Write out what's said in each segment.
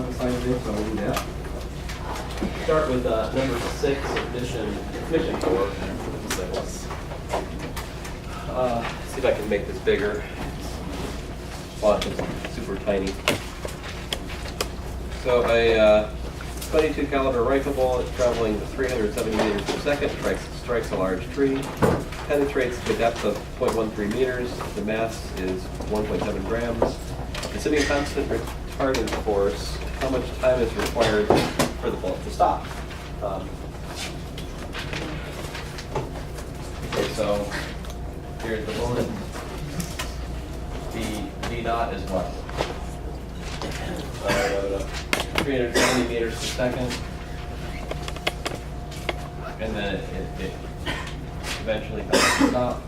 have assigned it, so I'll do that. Start with number 6 of mission 4. See if I can make this bigger. Font is super tiny. So a 22 caliber rifle bullet traveling 370 meters per second strikes a large tree, penetrates to a depth of 0.13 meters. The mass is 1.7 grams. Assuming a constant retardant force, how much time is required for the bullet to stop? Okay, so here's the bullet. V naught is what? 370 meters per second. And then it eventually comes to stop.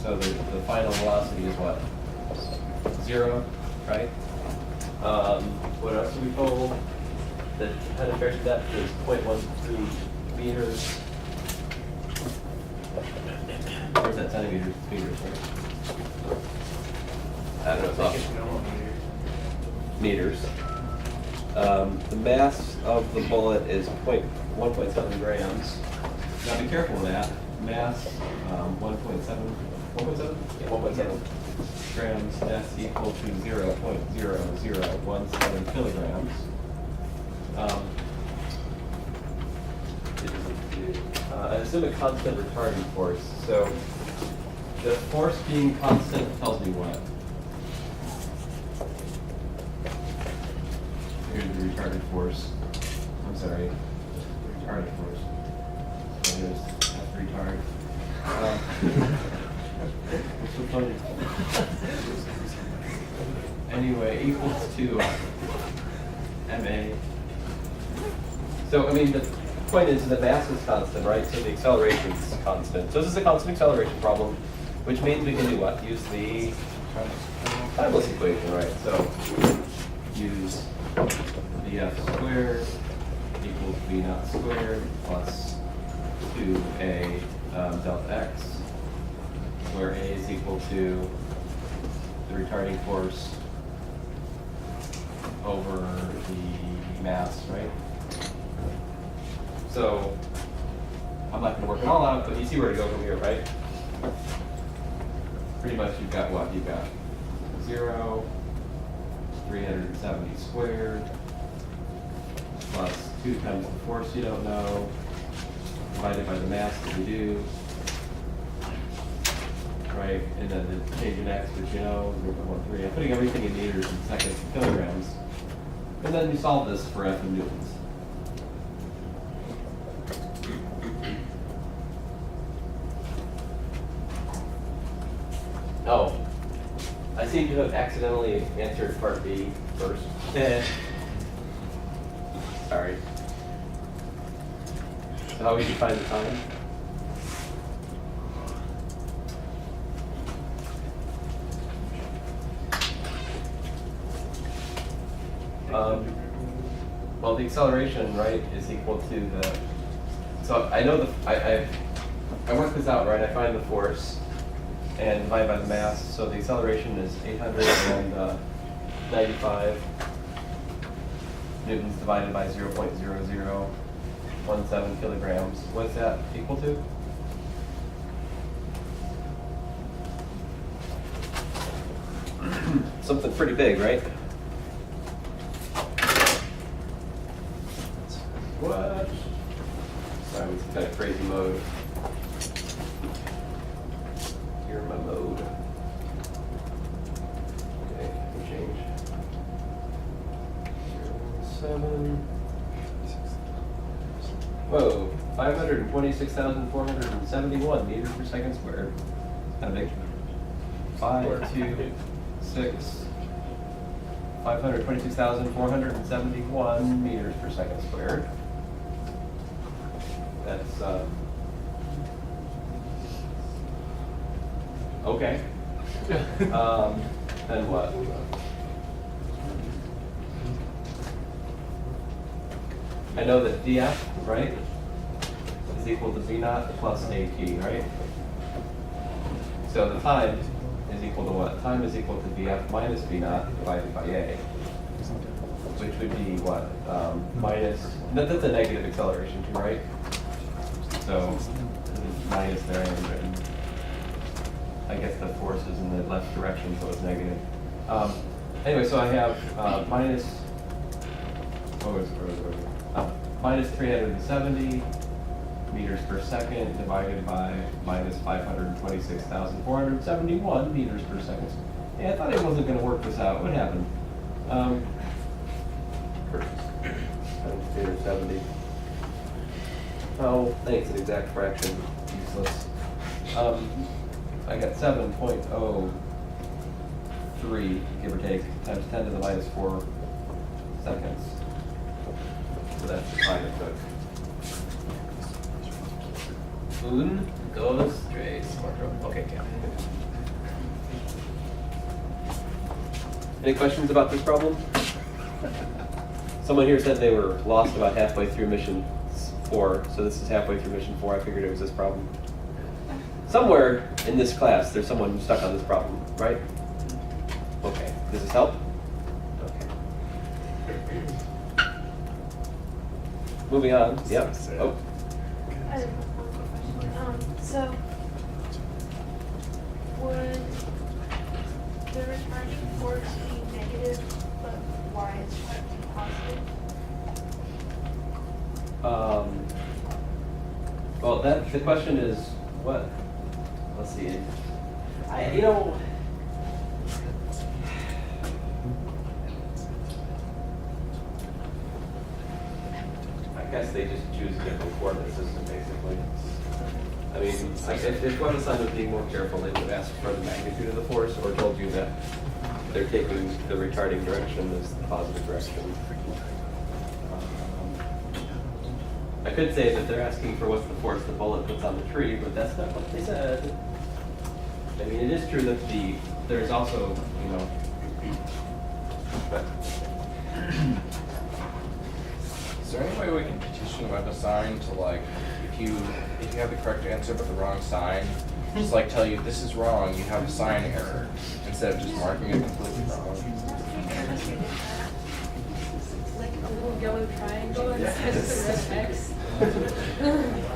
So the final velocity is what? 0, right? What else are we told? The penetration depth is 0.13 meters. Or is that centimeters? It's meters, right? I don't know. It's meters. The mass of the bullet is 1.7 grams. Now be careful with that. Mass 1.7. Yeah, 1.7 grams. That's equal to 0.0017 kilograms. I assume a constant retarding force. So the force being constant tells me what? Here's the retarded force. I'm sorry, retarded force. So here's F retard. What's so funny? Anyway, equals to MA. So, I mean, the point is the mass is constant, right? So the acceleration is constant. So this is a constant acceleration problem, which means we can do what? Use the timeless equation, right? So use VF squared equals V naught squared plus 2A delta X, where A is equal to the retarding force over the mass, right? So I'm not going to work it all out, but you see where to go from here, right? Pretty much you've got what? You've got 0, 370 squared, plus 2 times the force you don't know, divided by the mass that you do, right? And then the change in x, which you know, 0.13. I'm putting everything in meters and seconds and kilograms. And then you solve this for F in newtons. Oh, I seem to have accidentally answered part B first. Sorry. So how would you find the time? Well, the acceleration, right, is equal to the. So I know I work this out, right? I find the force and divide by the mass. So the acceleration is 895 newtons divided by 0.0017 kilograms. What's that equal to? Something pretty big, right? What? Sorry, it's kind of crazy mode. You're in my mode. Okay, I can change. 7. Whoa, 526,471 meters per second squared. Kind of big. 526,471 meters per second squared. That's okay. Then what? I know that df, right, is equal to v naught plus at, right? So the time is equal to what? Time is equal to Vf minus V naught divided by A, which would be what? Minus, that's a negative acceleration too, right? So minus there I haven't written. I guess the force is in the left direction, so it's negative. Anyway, so I have minus, minus 370 meters per second divided by minus 526,471 meters per second. Yeah, I thought it wasn't going to work this out. What happened? 370. Oh, thanks, an exact fraction. Useless. I got 7.03, give or take, times 10 to the minus 4 seconds. So that's the time it took. Un, dos, tres, cuatro. Okay, yeah. Any questions about this problem? Someone here said they were lost about halfway through mission 4, so this is halfway through mission 4. I figured it was this problem. Somewhere in this class, there's someone who's stuck on this problem, right? Okay. Does this help? Okay. Moving on. Yep. Oh. I have one question. So, would the returning force be negative, but y is trying to be positive? Well, the question is what? Let's see. I guess they just choose a different coordinate system, basically. I mean, if one assigned was being more careful, they would have asked for the magnitude of the force or told you that they're taking the retarding direction as the positive direction. I could say that they're asking for what's the force the bullet puts on the tree, but that's not what they said. I mean, it is true that there's also, but Is there any way we can petition WebAssign to, like, if you have the correct answer but the wrong sign, just like tell you this is wrong, you have a sign error, instead of just marking it completely wrong? Like a little yellow triangle instead of the red X.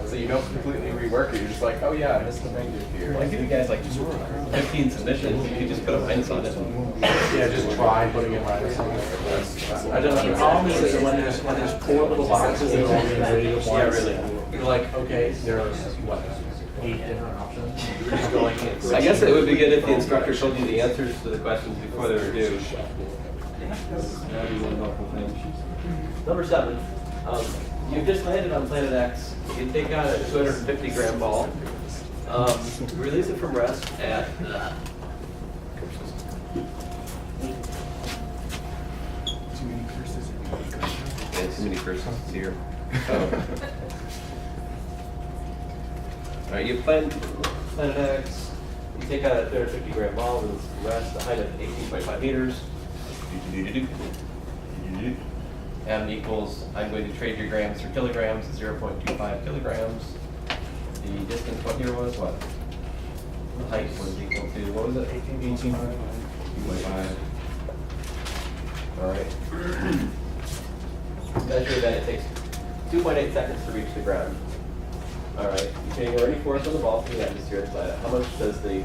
So you don't completely rework it, you're just like, oh yeah, I missed the negative here. well, I give you guys like 15 submissions, you can just put a minus on it. Yeah, just try putting a minus on it. I don't know. The problem is that when there's 4 little boxes and all being ready at once, Yeah, really. you're like, okay, there's what, 8 different options. You're just going. I guess it would be good if the instructor told you the answers to the questions before they were due. That'd be one helpful thing. Number 7. You've just landed on planet X. You take out a 250-gram ball, release it from rest at too many curses here. All right, you planet X. You take out a 250-gram ball, release it from rest, the height of 18.5 meters. M equals, I'm going to trade your grams for kilograms, 0.25 kilograms. The distance, what here was what? The height was equal to, what was it? 18.5. All right. Measure that it takes 2.8 seconds to reach the ground. All right, you can ignore any force on the ball from the atmosphere inside it. How much does the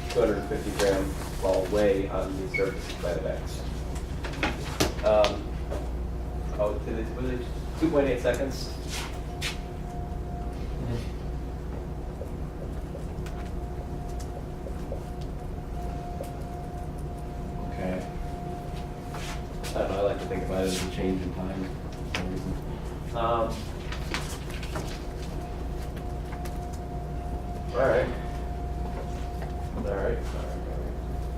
250-gram ball weigh on the surface inside of X? Was it 2.8 seconds? Okay. I don't know, I like to think about it as a change in time for some reason. All right.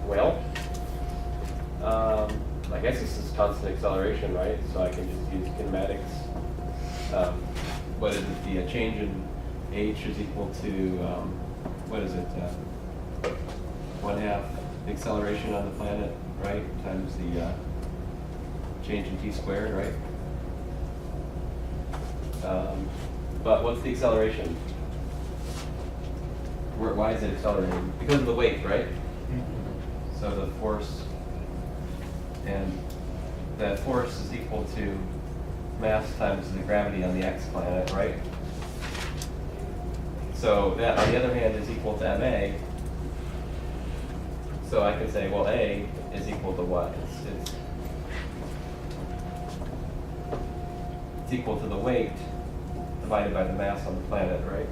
Well, I guess this is constant acceleration, right? So I can just use kinematics. What is it? The change in h is equal to, what is it? 1/2 the acceleration on the planet, right? Times the change in t squared, right? But what's the acceleration? Why is it accelerating? Because of the weight, right? So the force, and that force is equal to mass times the gravity on the x planet, right? So that, on the other hand, is equal to ma. So I can say, well, A is equal to what? It's equal to the weight divided by the mass on the planet, right?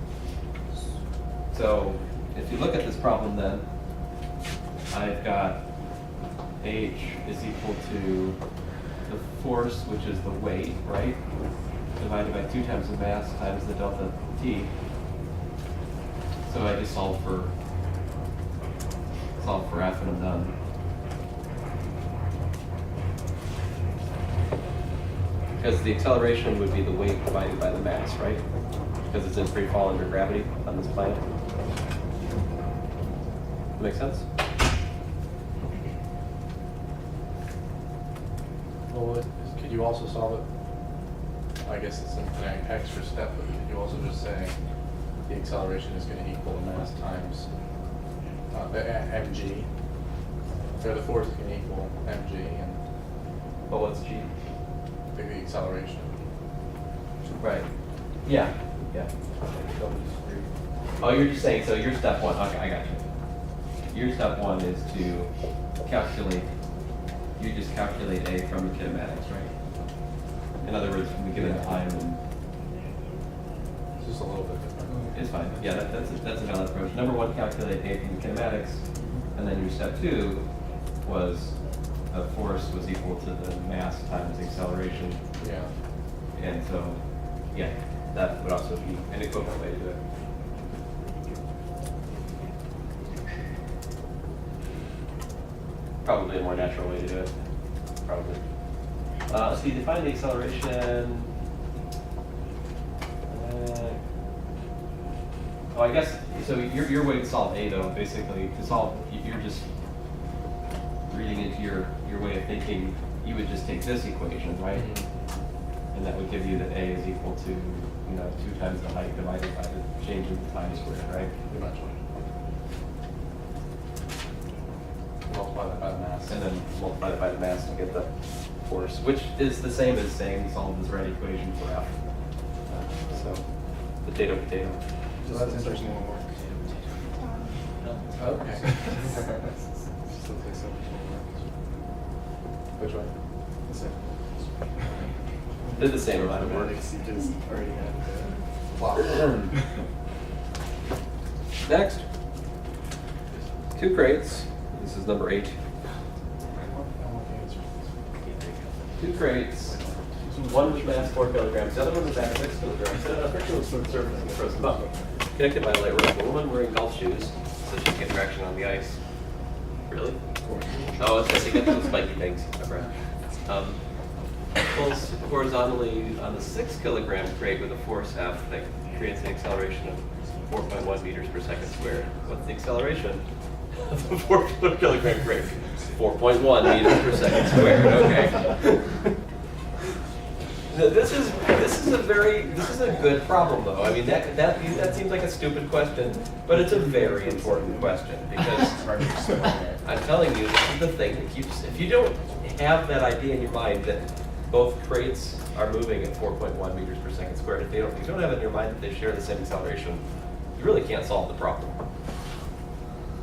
So if you look at this problem then, I've got H is equal to the force, which is the weight, right? Divided by 2 times the mass times the delta T. So I just solve for F and I'm done. Because the acceleration would be the weight divided by the mass, right? Because it's in free fall under gravity on this planet. Make sense? Well, could you also solve it? I guess it's an extra step, but could you also just say the acceleration is going to equal the mass times mg? So the force is going to equal mg, and But what's G? the acceleration. Right. Yeah. Yeah. Oh, you're just saying, so your step one, okay, I got you. Your step one is to calculate, you just calculate A from the kinematics, right? In other words, from the given time, and It's just a little bit different. it's fine. Yeah, that's a valid approach. Number one, calculate A from the kinematics, and then your step two was the force was equal to the mass times the acceleration. Yeah. And so, yeah, that would also be an equivalent way to do it. Probably a more natural way to do it. Probably. So you define the acceleration. Oh, I guess, so your way to solve A though, basically, to solve, you're just reading into your way of thinking, you would just take this equation, right? And that would give you that A is equal to, 2 times the height divided by the change in the time squared, right? Eventually. Multiply that by the mass. And then multiply it by the mass to get the force, which is the same as saying solve this right equation for F. So, potato. So that's interesting. Okay. Still takes so much more work. Which way? Did the same amount of work. You just already had Plot. Next, 2 crates. This is number 8. 2 crates. One with mass 4 kilograms. The other one was mass 6 kilograms. Set on a frictionless surface in the frozen bucket. Connected by a light rope. A woman wearing golf shoes, so she can get traction on the ice. Really? Oh, it's just to get those spiky things. Pulls horizontally on the 6 kilogram crate with a force F that creates an acceleration of 4.1 meters per second squared. What's the acceleration of the 4 kilogram crate? 4.1 meters per second squared. Okay. This is a good problem though. I mean that seems like a stupid question, but it's a very important question because I'm telling you, this is the thing that keeps. If you don't have that idea in your mind that both crates are moving at 4.1 meters per second squared, if you don't have it in your mind that they share the same acceleration, you really can't solve the problem.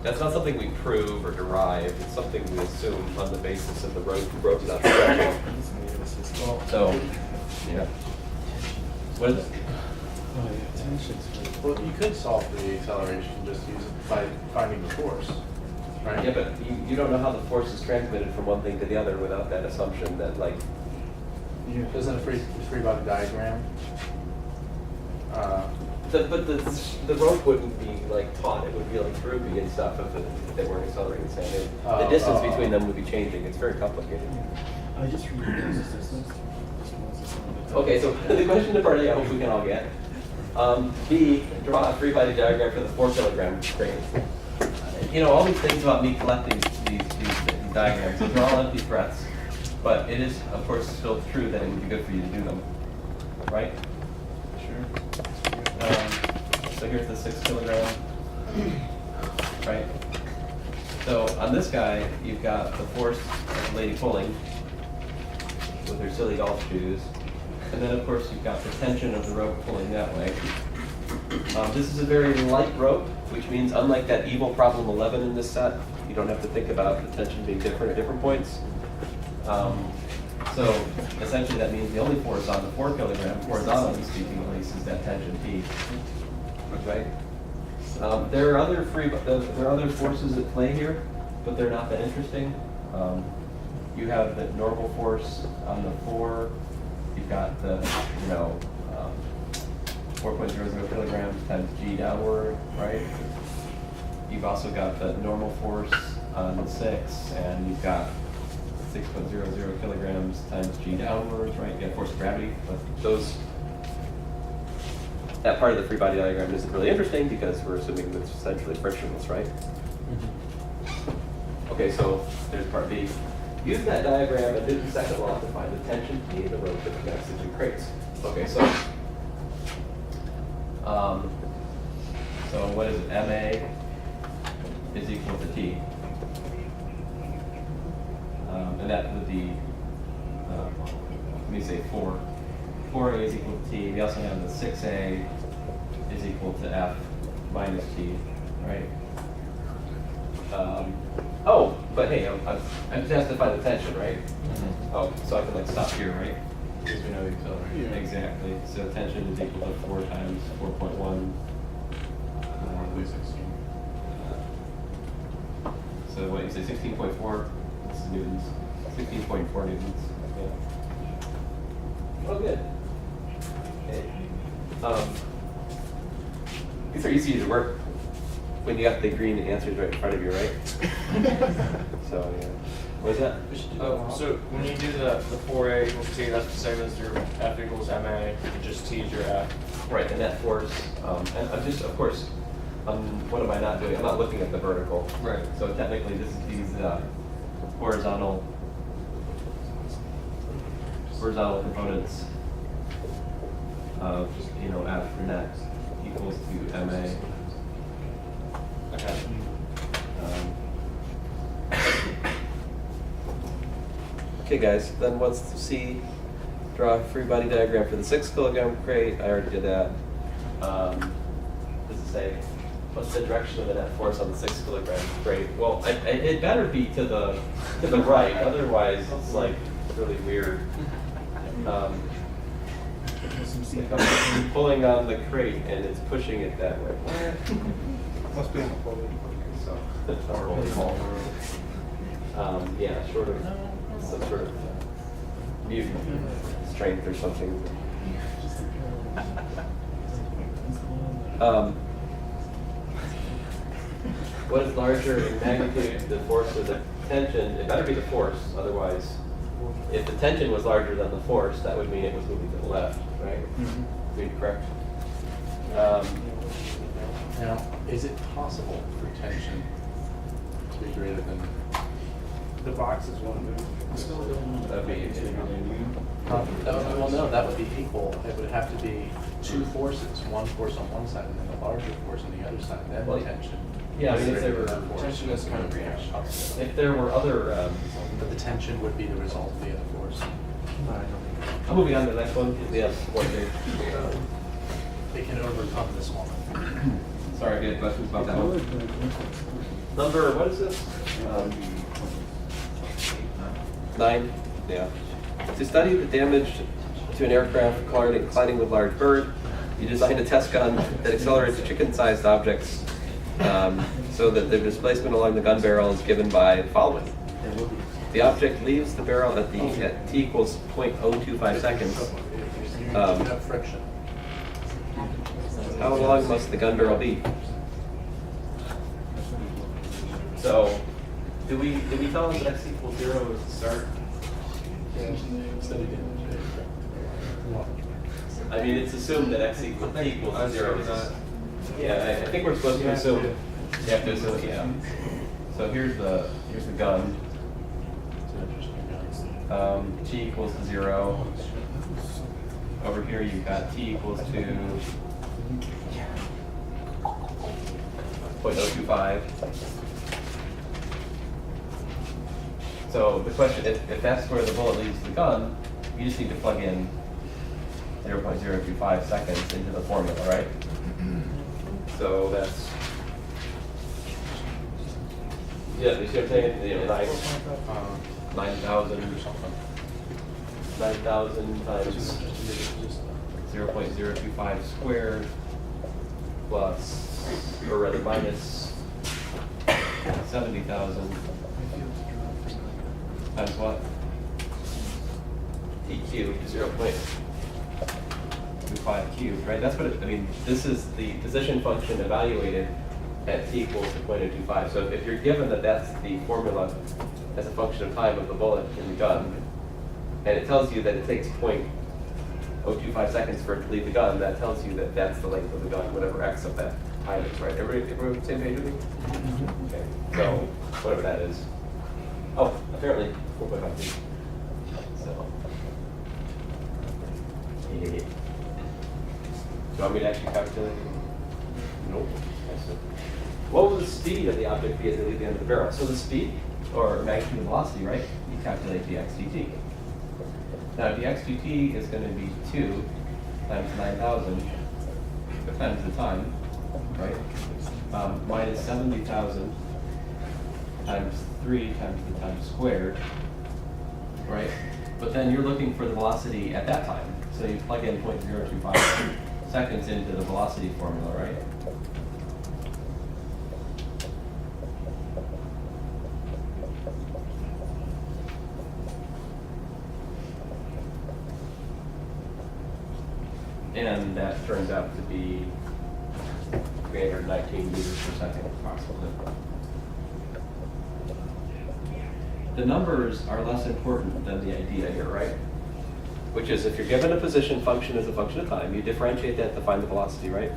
That's not something we prove or derive. It's something we assume on the basis of the rope not stretching. So, yeah. What is it? Well, you could solve for the acceleration just use it by finding the force, right? Yeah, but you don't know how the force is transmitted from one thing to the other without that assumption that, like, Isn't a free body diagram? but the rope wouldn't be like taut. It would be like droopy and stuff if they weren't accelerating the same. The distance between them would be changing. It's very complicated. I just remember this distance. Okay, so the question of party I hope we can all get. B, draw a free body diagram for the 4 kilogram crate. All these things about me collecting these diagrams, those are all empty threats. But it is, of course, still true that it would be good for you to do them, right? Sure. So here's the 6 kilogram, right? So on this guy, you've got the force of the lady pulling with her silly golf shoes. And then of course you've got the tension of the rope pulling that way. This is a very light rope, which means unlike that evil problem 11 in this set, you don't have to think about the tension being different at different points. So essentially that means the only force on the 4 kilogram, horizontally speaking at least, is that tension P. Right? There are other forces at play here, but they're not that interesting. You have the normal force on the 4. You've got the 4.00 kilograms times G downward, right? You've also got the normal force on the 6, and you've got 6.00 kilograms times G downwards, right? You got force of gravity, but that part of the free body diagram isn't really interesting because we're assuming that it's essentially frictionless, right? Okay, so there's part B. Use that diagram and do the second law to find the tension P in the rope that connects the 2 crates. Okay, so what is it? MA is equal to T. And that would be, let me say 4. 4A is equal to T. We also have the 6A is equal to F minus T, right? Oh, but hey, I'm just asked to find the tension, right? Oh, so I can like stop here, right? Because we know the acceleration. Yeah. Exactly. So tension is equal to 4 times 4.1. 16. So what you say, 16.4 newtons, 16.4 newtons. Yeah. Oh, good. Okay. These are easy to work when you got the green answers right in front of you, right? So yeah. What is that? So when you do the 4A equals T, that's the same as your F equals MA, and just T is your F. Right, and that force, and I'm just, of course, what am I not doing? I'm not looking at the vertical. Right. So technically, these horizontal components of F net equals to MA. Okay. Okay, guys. Then what's C? Draw a free body diagram for the 6 kilogram crate. I already did that. Does it say what's the direction of the net force on the 6 kilogram crate? Well, it better be to the right. Otherwise, it's like really weird. Like I'm pulling on the crate and it's pushing it that way. Must be in the forward. So, yeah, sort of some sort of mutant strength or something. What is larger in magnitude, the force or the tension? It better be the force, otherwise, if the tension was larger than the force, that would mean it was moving to the left, right? Be correct. Now, is it possible for tension to be greater than? The box is one move. That'd be Well, no, that would be equal. It would have to be 2 forces, one force on one side and then the larger force on the other side, then Well, tension. yeah, I mean, if there were Tension is kind of reaction. if there were other, But the tension would be the result of the other force. I'm moving on to the next one. Yes, one day. They can overcome this one. Sorry, I had questions about that one. Number, what is this? 9? Yeah. To study the damage to an aircraft colliding with a large bird, you designed a test gun that accelerates chicken-sized objects so that the displacement along the gun barrel is given by the following. The object leaves the barrel at t equals 0.025 seconds. You have friction. How long must the gun barrel be? So, did we tell them that x equals 0 is the start? Study damage. I mean, it's assumed that x equals 0. Yeah, I think we're supposed to assume. You have to assume, yeah. So here's the gun. T equals to 0. Over here you've got t equals to 0.025. So the question, if that's where the bullet leaves the gun, you just need to plug in 0.025 seconds into the formula, right? So that's, yeah, you see what I'm saying? You know, 9,000 or something. 9,000 times 0.025 squared plus, or rather minus 70,000 times what? T cubed, 0.25 cubed, right? That's what it, I mean, this is the position function evaluated at t equals to 0.025. So if you're given that that's the formula as a function of time of the bullet in the gun, and it tells you that it takes 0.025 seconds for it to leave the gun, that tells you that that's the length of the gun, whatever x of that time is, right? Everybody on the same page with me? Okay, so whatever that is. Oh, apparently 4.5 feet. So, yeah. Do you want me to actually calculate it? Nope. What will the speed of the object be as they leave the end of the barrel? So the speed, or magnitude of velocity, right? You calculate dx dt. Now dx dt is going to be 2 times 9,000 times the time, right? Minus 70,000 times 3 times the time squared, right? But then you're looking for the velocity at that time. So you plug in 0.025 seconds into the velocity formula, right? And that turns out to be 319 meters per second approximately. The numbers are less important than the idea here, right? Which is, if you're given a position function as a function of time, you differentiate that to find the velocity, right?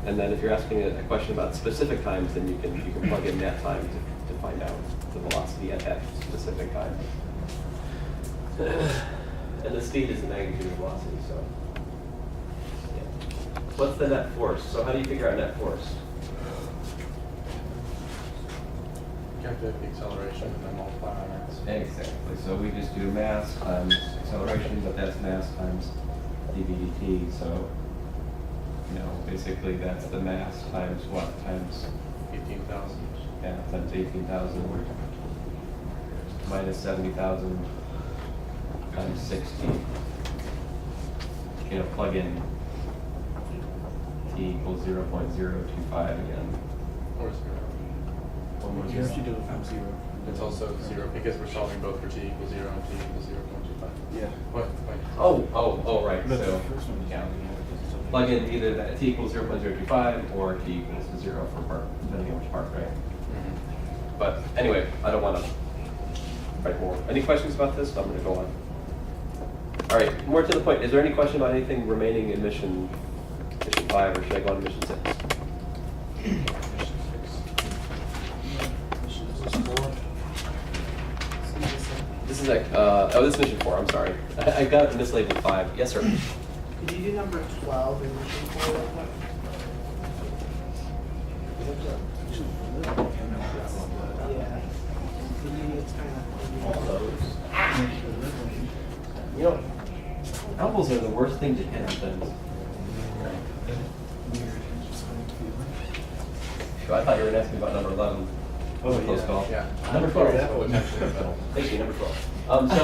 And then if you're asking a question about specific times, then you can plug in that time to find out the velocity at that specific time. And the speed is the magnitude of velocity, so. Yeah. What's the net force? So how do you figure out net force? Calculate the acceleration and then multiply by mass. Exactly. So we just do mass times acceleration, but that's mass times dv dt. So, you know, basically that's the mass times what? Times 18,000. yeah, times 18,000 minus 70,000 times 60. You know, plug in t equals 0.025 again. Or 0. One more You have to zero. do it from 0. It's also 0 because we're solving both for t equals 0 and t equals 0.25. Yeah. What? Oh, right. But the So first one, yeah. yeah. Plug in either that t equals 0.025 or t equals to 0 for part, depending on which part, right? But anyway, I don't want to write more. Any questions about this? I'm going to go on. All right, more to the point. Is there any question about anything remaining in mission 5, or should I go on to mission 6? This is like, this is mission 4. I'm sorry. I got it mislabeled 5. Yes, sir. Could you do number 12 in mission 4 real quick? Yeah. It's kind of. You know, elbows are the worst thing to hit on things. I thought you were asking about number 11. Oh, Close yeah. call. Yeah. Number 12. Thank you, number 12. So,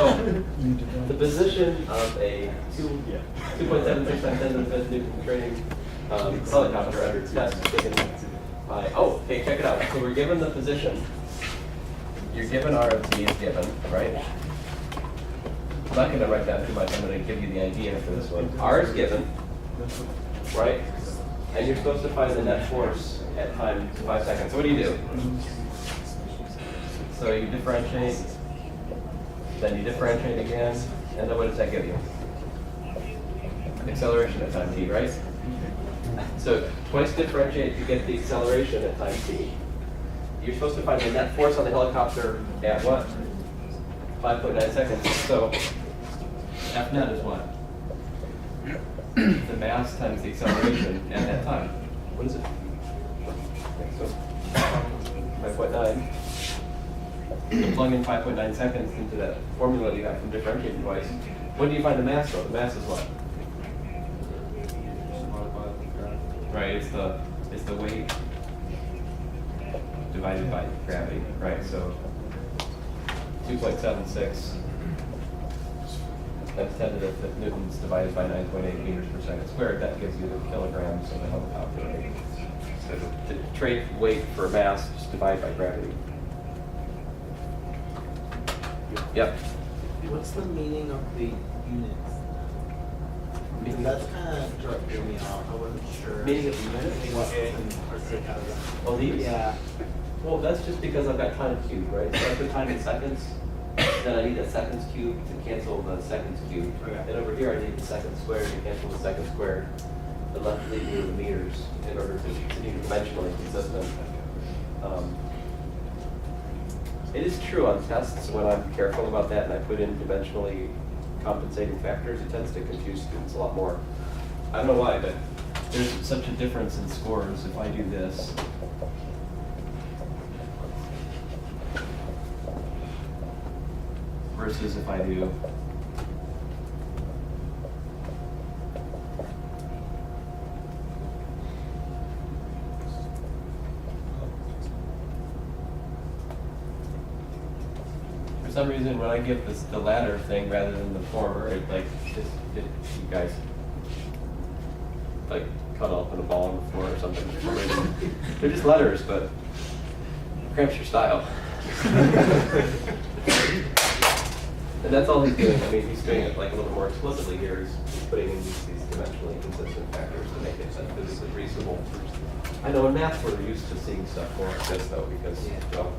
the position of a 2.76 times 10 to the 5th Newton training helicopter under test taken by, okay, check it out. So we're given the position. You're given R of t is given, right? I'm not going to write down too much. I'm going to give you the idea for this one. R is given, right? And you're supposed to find the net force at time 5 seconds. So what do? So you differentiate, then you differentiate again, and then what does that give you? Acceleration at time t, right? So twice differentiate to get the acceleration at time t. You're supposed to find the net force on the helicopter at what? 5.9 seconds. So F net is what? The mass times the acceleration at that time. What is it? So 5.9 to plug in 5.9 seconds into that formula that you got from differentiating device. When do you find the mass though? The mass is what? Right, it's the weight divided by gravity, right? So 2.76 times 10 to the fifth newtons divided by 9.8 meters per second squared. That gives you the kilograms of the helicopter. Right? So to trade weight for mass, just divide by gravity. Yep. What's the meaning of the units? Because that's kind of threw me off. I wasn't sure. Meaning of the unit? What parsec out of that. Oh, these? Yeah. Well, that's just because I've got time cubed, right? So I put time in seconds, then I need a seconds cubed to cancel the seconds cubed. Okay. And over here, I need the second squared to cancel the second squared. The left leave me the meters in order to be dimensionally consistent. It is true on tests when I'm careful about that and I put in dimensionally compensating factors, it tends to confuse students a lot more. I don't know why, but there's such a difference in scores if I do this. Versus if I do for some reason when I give this the latter thing rather than the former, it like just you guys like cut open a ball on the floor or something. They're just letters, but cramps your style. And that's all he's doing. I mean, he's doing it like a little more explicitly here. He's putting in these dimensionally consistent factors to make it physically reasonable. I know in math we're used to seeing stuff more like this though, because well,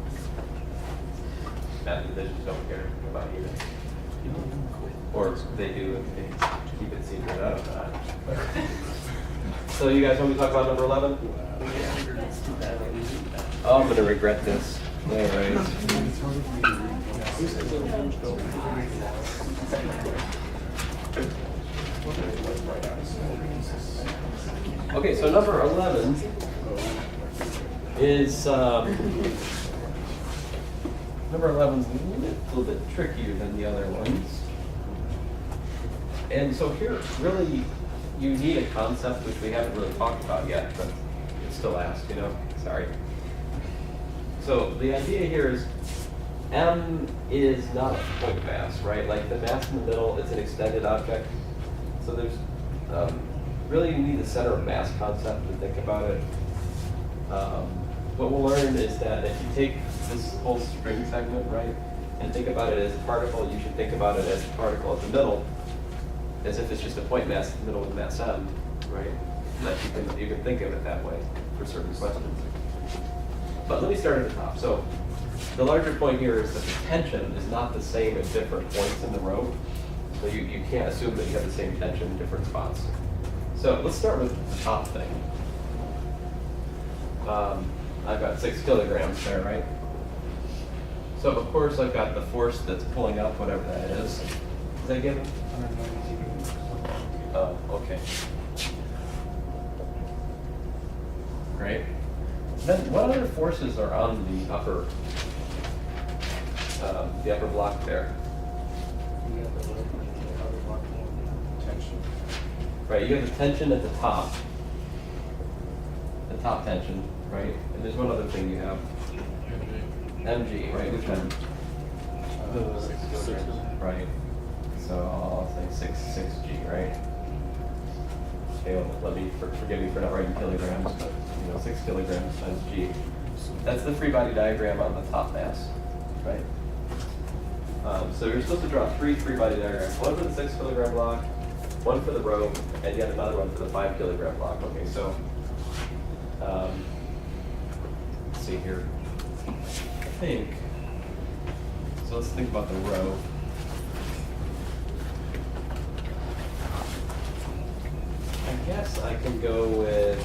math divisions don't care about units. Or they do if they keep it secret. I don't know. So you guys want me to talk about number 11? Oh, I'm gonna regret this. All right. Okay, so number 11 is number 11 is a little bit trickier than the other ones. And so here, really, you need a concept which we haven't really talked about yet, but it's still asked, you know, sorry. So the idea here is M is not a point mass, right? Like the mass in the middle, it's an extended object. So there's, really you need the center of mass concept to think about it. What we'll learn is that if you take this whole string segment, right, and think about it as a particle, you should think about it as a particle at the middle, as if it's just a point mass in the middle with mass M, right? That you can think of it that way for certain questions. But let me start at the top. So the larger point here is that the tension is not the same at different points in the row. So you can't assume that you have the same tension in different spots. So let's start with the top thing. I've got 6 kilograms there, right? So of course I've got the force that's pulling up, whatever that is. Is that given? Oh, okay. Great. Then what other forces are on the upper block there? Tension. Right, you have the tension at the top tension, right? And there's one other thing you have. Mg, right? Which one? 6 kilograms. Right. So I'll say 6G, right? Okay, well, forgive me for not writing kilograms, but 6 kilograms times G. That's the free body diagram on the top mass, right? So you're supposed to draw 3 free body diagrams, one for the 6 kilogram block, one for the row, and yet another one for the 5 kilogram block. Okay, so let's see here. So let's think about the row. I guess I can go with,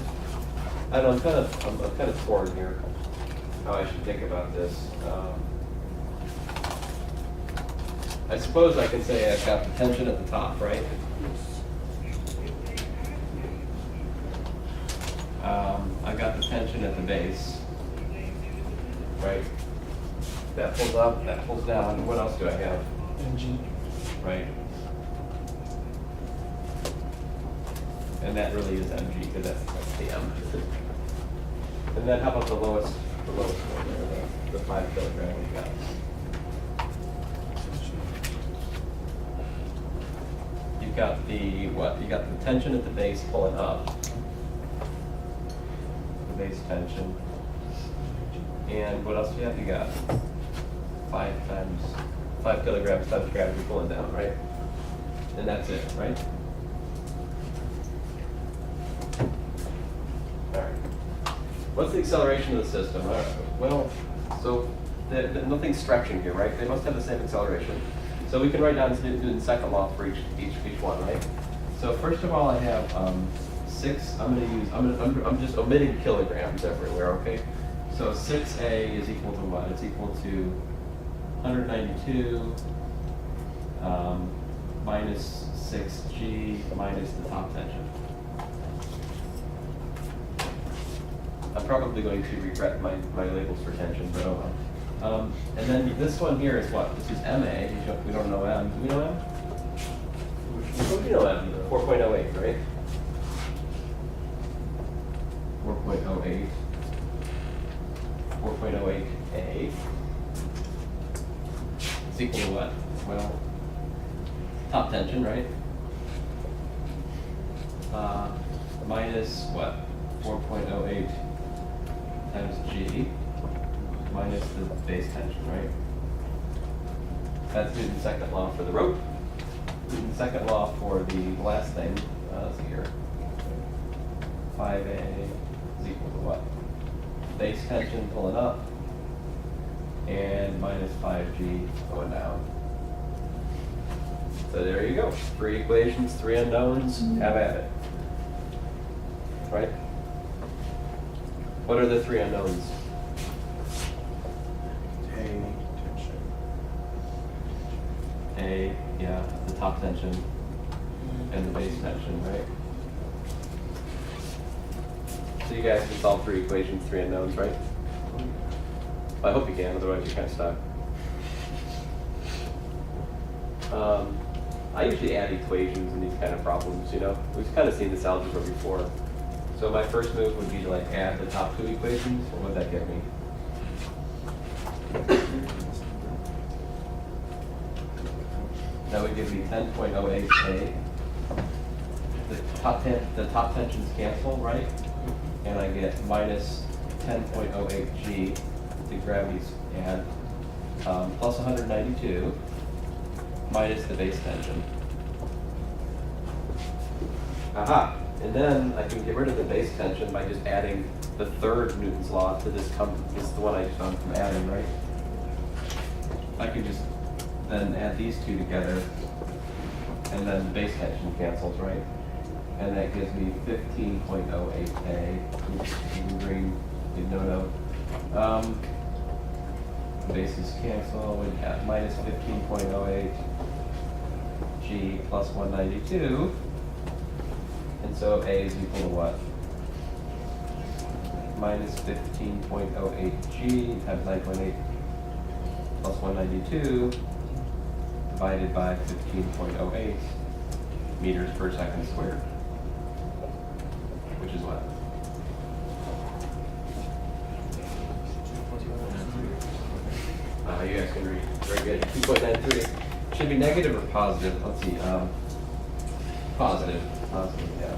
I don't know, I'm kind of torn here, how I should think about this. I suppose I could say I've got the tension at the top, right? I've got the tension at the base, right? That pulls up, that pulls down. What else do I have? NG. Right. And that really is mg because that's the m. And then how about the lowest one there, the 5 kilogram we got? You've got the what? You got the tension at the base pulling up. The base tension. And what else do you have? You got 5 kilograms times gravity pulling down, right? And that's it, right? All right. What's the acceleration of the system? All right. Well, so nothing's stretching here, right? They must have the same acceleration. So we can write down Newton's second law for each one, right? So first of all, I have 6. I'm just omitting kilograms everywhere, okay? So 6a is equal to what? It's equal to 192 minus 6g minus the top tension. I'm probably going to regret my labels for tension, but oh well. And then this one here is what? This is MA. We don't know M. Do we know M? We know M. 4.08, right? 4.08. 4.08A. It's equal to what? Well, top tension, right? Minus what? 4.08 times G minus the base tension, right? That's Newton's second law for the rope. Newton's second law for the last thing here. 5A is equal to what? Base tension pulling up and minus 5G going down. So there you go. 3 equations, 3 unknowns, have at it. Right? What are the 3 unknowns? A, yeah, the top tension and the base tension, right? So you guys can solve 3 equations, 3 unknowns, right? Well, I hope you can, otherwise you're kind of stuck. I usually add equations in these kind of problems, you know? We've kind of seen this algebra before. So my first move would be to like add the top 2 equations. What would that get me? That would give me 10.08A. The top tensions cancel, right? And I get minus 10.08G, the gravity's add, plus 192, minus the base tension. Aha! And then I can get rid of the base tension by just adding the third Newton's law to this is the one I just found from adding, right? I can just then add these 2 together, and then the base tension cancels, right? And that gives me 15.08A. Oops, in green, no. Bases cancel, we have minus 15.08 G plus 192. And so A is equal to what? Minus 15.08 G times 9.8 plus 192 divided by 15.08 meters per second squared. Which is what? You guys can read. Very good. 2.93. Should be negative or positive? Let's see. Positive. Positive, yeah.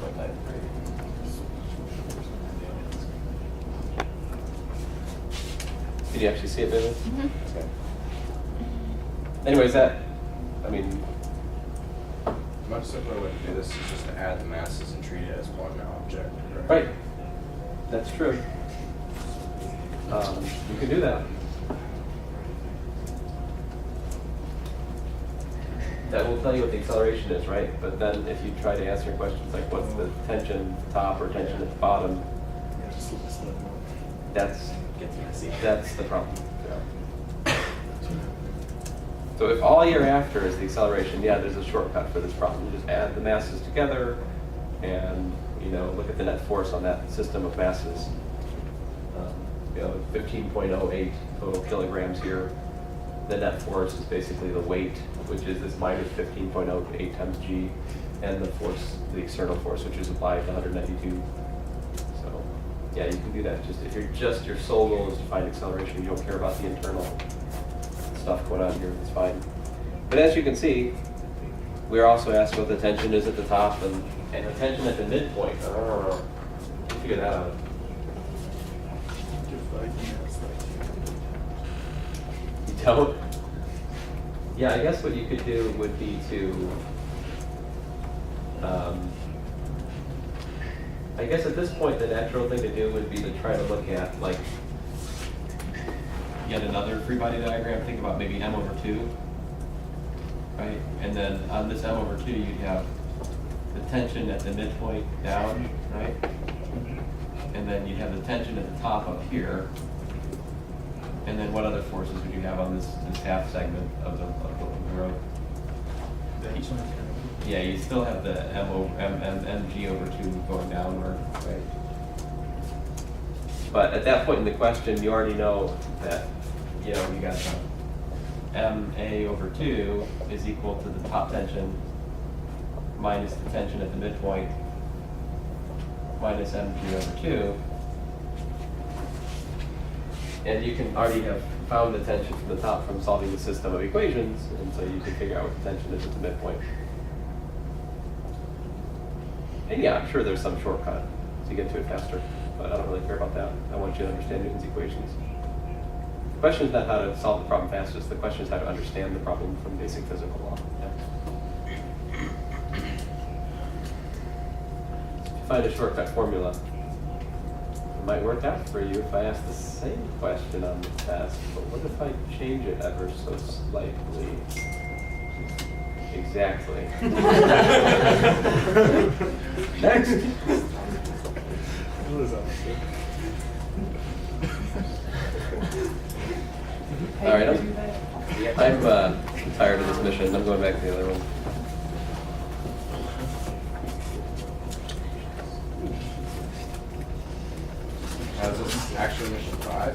2.93. Did you actually see it, Vivian? Mm-hmm. Okay. Anyways, a much simpler way to do this is just to add the masses and treat it as one object. right. That's true. You can do that. That will tell you what the acceleration is, right? But then if you try to answer questions like what's the tension at the top or tension at the bottom, that's the problem. Yeah. So if all you're after is the acceleration, yeah, there's a shortcut for this problem. You just add the masses together and, look at the net force on that system of masses. 15.08 total kilograms here. The net force is basically the weight, which is this minus 15.08 times g, and the force, the external force, which is applied to 192. So, yeah, you can do that. Just if you're your sole goal is to find acceleration, you don't care about the internal stuff going on here, it's fine. But as you can see, we're also asked what the tension is at the top and the tension at the midpoint. Figure that out. You don't? Yeah, I guess what you could do would be to, I guess at this point the natural thing to do would be to try to look at like yet another free body diagram. Think about maybe m/2, right? And then on this m/2 you'd have the tension at the midpoint down, right? And then you'd have the tension at the top up here. And then what other forces would you have on this half segment of the road? Yeah, you still have the mg/2 going downward, right? But at that point in the question, you already know that, you got ma/2 is equal to the top tension minus the tension at the midpoint minus mg/2. And you can already have found the tension from the top from solving the system of equations, and so you can figure out what the tension is at the midpoint. And yeah, I'm sure there's some shortcut to get to it faster, but I don't really care about that. I want you to understand Newton's equations. The question is not how to solve the problem fastest, the question is how to understand the problem from basic physical law. Yeah. Find a shortcut formula. It might work out for you if I ask the same question on the test, but what if I change it ever so slightly? Exactly. Next. All right, I'm tired of this mission. I'm going back to the other one. Is this actually mission 5?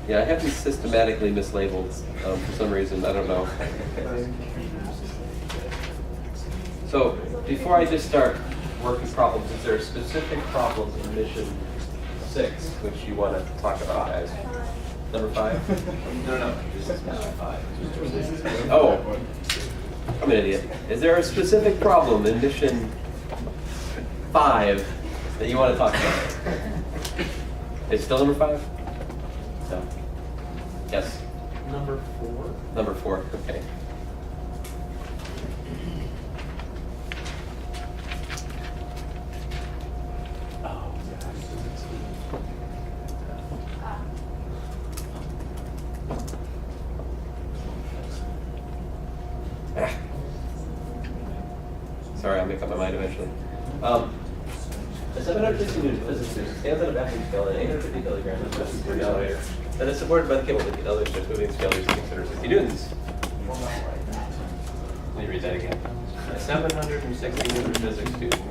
Yeah, I have these systematically mislabeled for some reason. I don't know. So before I just start working problems, is there specific problems in mission 6 which you want to talk about, guys? Number 5? No. This is mission 5. Oh, I'm an idiot. Is there a specific problem in mission 5 that you want to talk about? It's still number 5? No. Yes. Number 4. Number 4. Okay. Sorry, I'll make up my mind eventually. A 750 Newton physics student stands on a vacuum scale at 850 kilograms and pushes through the elevator. That is supported by the cable that the elevator is moving scale using 660 newtons. Let me read that again. A 760 Newton physics student,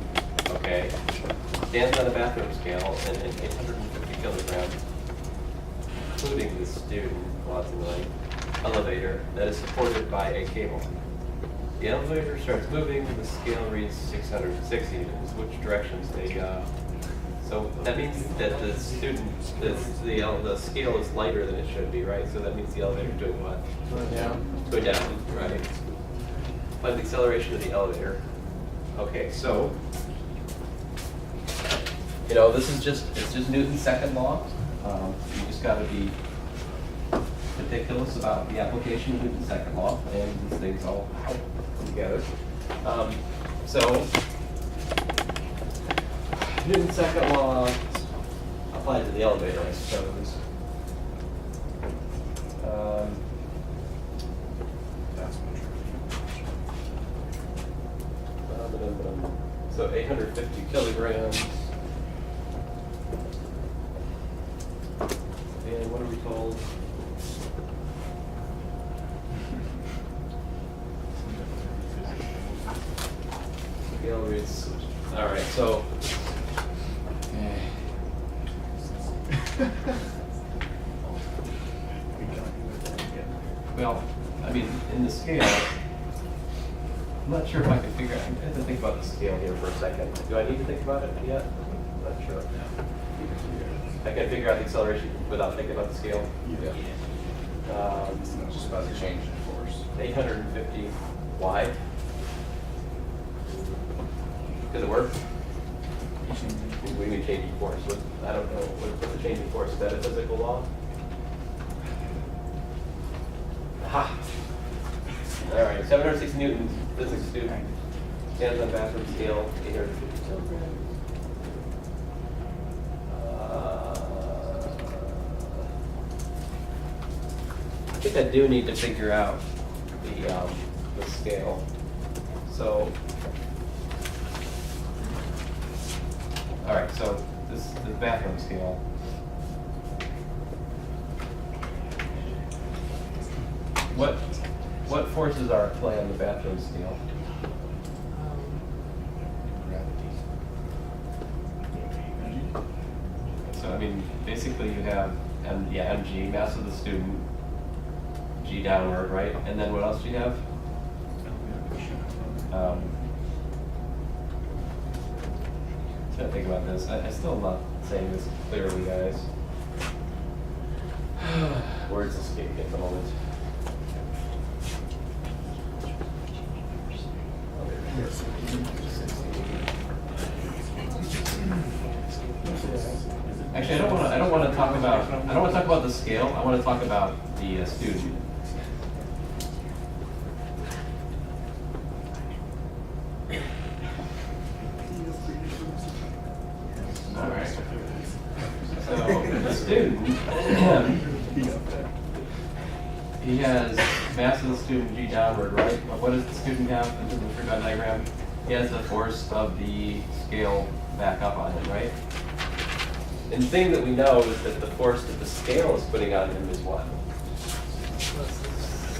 okay, stands on a bathroom scale at 850 kilograms, including the student, lots of like, elevator that is supported by a cable. The elevator starts moving, the scale reads 660 newtons. Which directions they go? So that means that the student, the scale is lighter than it should be, right? So that means the elevator is doing what? Going down. Going down, right? Find the acceleration of the elevator. Okay, so this is it's just Newton's second law. You just got to be ridiculous about the application of Newton's second law, and these things all come together. So Newton's second law applies to the elevator, I suppose. So 850 kilograms. And what are we told? Scale reads. All right, so Well, I mean, in the scale, I'm not sure if I can figure out, I have to think about the scale here for a second. Do I need to think about it yet? I'm not sure. I can figure out the acceleration without thinking about the scale. Yeah. It's not just about the change in force. 850 wide. Does it work? We need change in force. I don't know. What's the change in force? Is that a physical law? Aha! All right, 760 newtons, physics student. Stands on bathroom scale, 850 kilograms. I think I do need to figure out the scale. So, all right, so this is the bathroom scale. What forces are at play on the bathroom scale? So I mean, basically you have mg, mass of the student, g downward, right? And then what else do you have? Trying to think about this. I still am not saying this clearly, guys. Words escape me at the moment. Actually, I don't want to talk about the scale. I want to talk about the student. All right. So the student, he has mass of the student g downward, right? What does the student have in the free body diagram? He has the force of the scale back up on him, right? And the thing that we know is that the force that the scale is putting on him is what?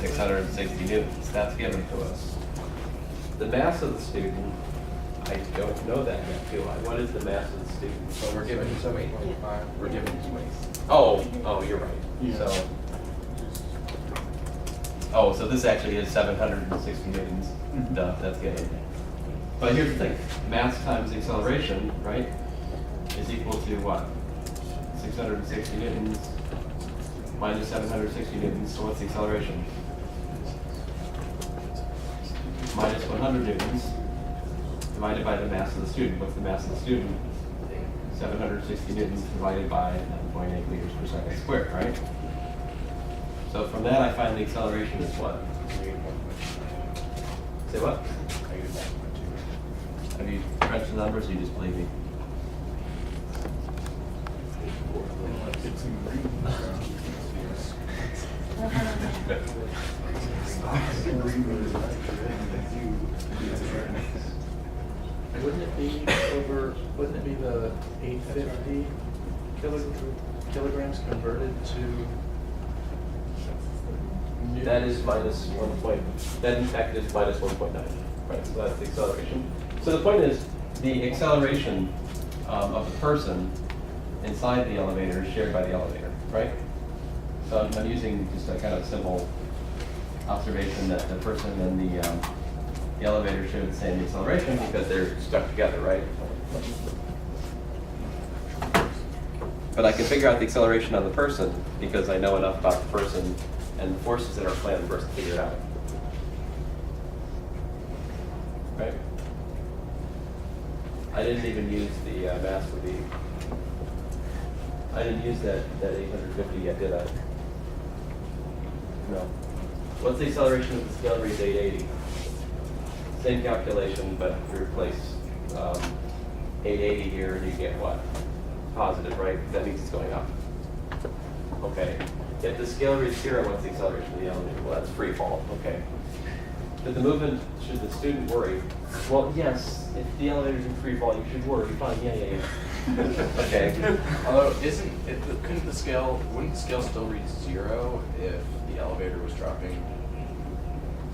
660 newtons. That's given to us. The mass of the student, I don't know that yet, do I? What is the mass of the student? So we're giving some 8.5. We're giving his weight. Oh, you're right. So this actually is 760 newtons. Duh, that's given. But here's the thing. Mass times acceleration, right, is equal to what? 660 newtons minus 760 newtons. So what's the acceleration? Minus 100 newtons divided by the mass of the student. What's the mass of the student? 760 newtons divided by 9.8 meters per second squared, right? So from that I find the acceleration is what? Say what? Have you crunched the numbers or you just believe me? Wouldn't it be the 850 kilograms converted to newtons? That is minus 1 point, that in fact is minus 1.9, right? So that's the acceleration. So the point is, the acceleration of the person inside the elevator is shared by the elevator, right? So I'm using just a kind of simple observation that the person and the elevator share the same acceleration because they're stuck together, right? But I can figure out the acceleration on the person because I know enough about the person and the forces that are planned for us to figure it out. Right? I didn't even use the mass of the. I didn't use that 850 yet, did I? No. What's the acceleration of the scale reads 880? Same calculation, but you replace 880 here and you get what? Positive, right? That means it's going up. Okay. If the scale reads 0, what's the acceleration of the elevator? Well, that's free fall. Okay. Should the student worry? Well, yes, if the elevator's in free fall, you should worry. Fine, yeah. Okay. Although, wouldn't the scale still read 0 if the elevator was dropping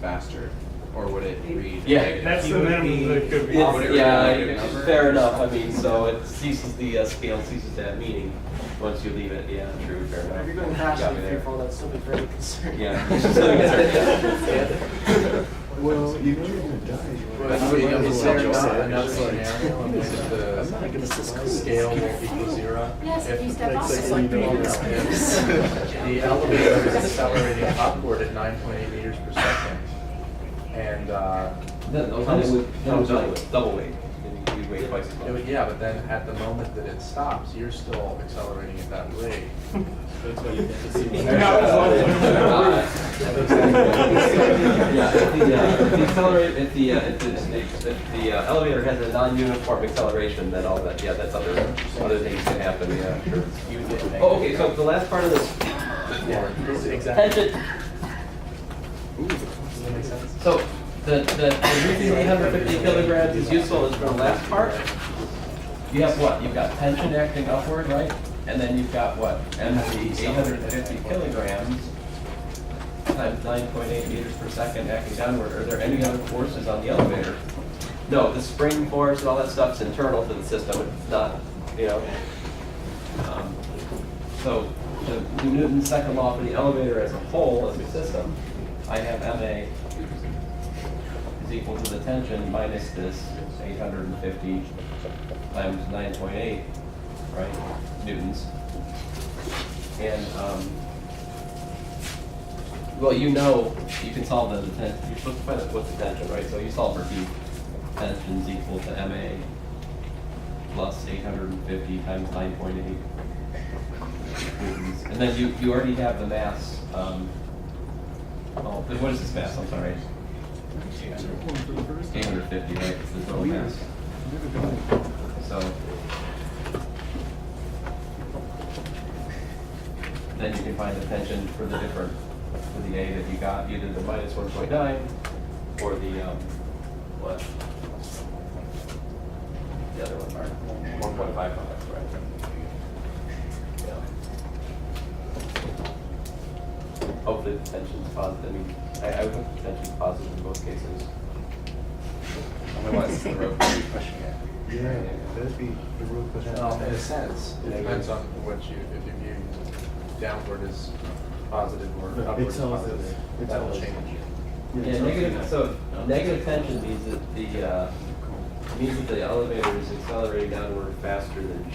faster? or would it read? Yeah. negative? That's the minimum that could be. Would it read Yeah, negative number? fair enough, I mean, so it ceases, the scale ceases to have meaning once you leave it, yeah, true, fair enough. If you're going Got faster me than there. people, that's still be very concerning. Yeah. you should still be concerned. Well, you know you're gonna die. Well, That's is what there you not said. another scenario in which the scale won't equal 0? Yes, if you step off. It's like being If the elevator is accelerating upward at 9.8 meters per second, and Then it would double weight, then you weigh twice as much. yeah, but then at the moment that it stops, you're still accelerating at that rate. That's why you get to see. Yeah, if the elevator has a non-uniform acceleration, then all that, yeah, that's other things can happen, yeah, sure. You would get negative. Oh, okay, so the last part of this, Yeah, exactly. tension, Does that make sense? so the reason 850 kilograms is useful is for the last part. You have what? You've got tension acting upward, right? And then you've got what? MC 850 kilograms times 9.8 meters per second acting downward. Are there any other forces on the elevator? No, the spring force and all that stuff's internal to the system. It's not, you know. So the Newton's second law for the elevator as a whole, as a system, I have MA is equal to the tension minus this 850 times 9.8, right, newtons. And, well, you know, you can solve the tension. You're supposed to find out what's the tension, right? So you solve for heat. Tension's equal to MA plus 850 times 9.8 newtons. And then you already have the mass. What is this mass? I'm sorry. 850, right? It's the total mass. So then you can find the tension for the different, for the A that you got, either the minus 1.9 or the, what? The other one, Mark, 1.55, right? Yeah. Hopefully the tension's positive. I mean, I would hope the tension's positive in both cases. Otherwise, it's the rope that you're pushing it. Yeah, that'd be the real question. In a sense, it depends on what you, if you view downward as positive or upward as tells us- positive, it that will tells us. change. Yeah, negative, so negative tension means that the elevator is accelerating downward faster than G.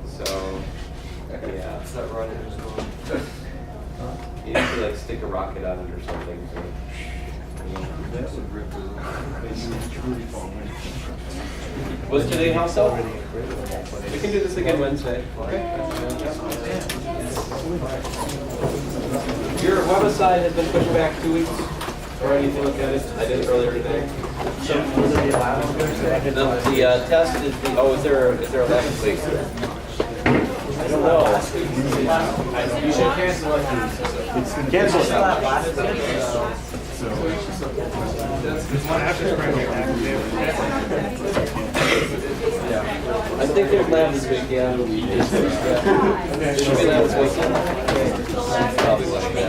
So, yeah. It's that running is going. You need to like stick a rocket on it or something. So, That would rip the was today house up? We can do this again Wednesday. Your website has been pushed back 2 weeks. Or anything look at it? I did it earlier today. The test is the, is there a last week? I don't know. You should cancel it. Cancel that Yeah. I think there's lab this week, yeah. There should be lab this week. Probably less than that.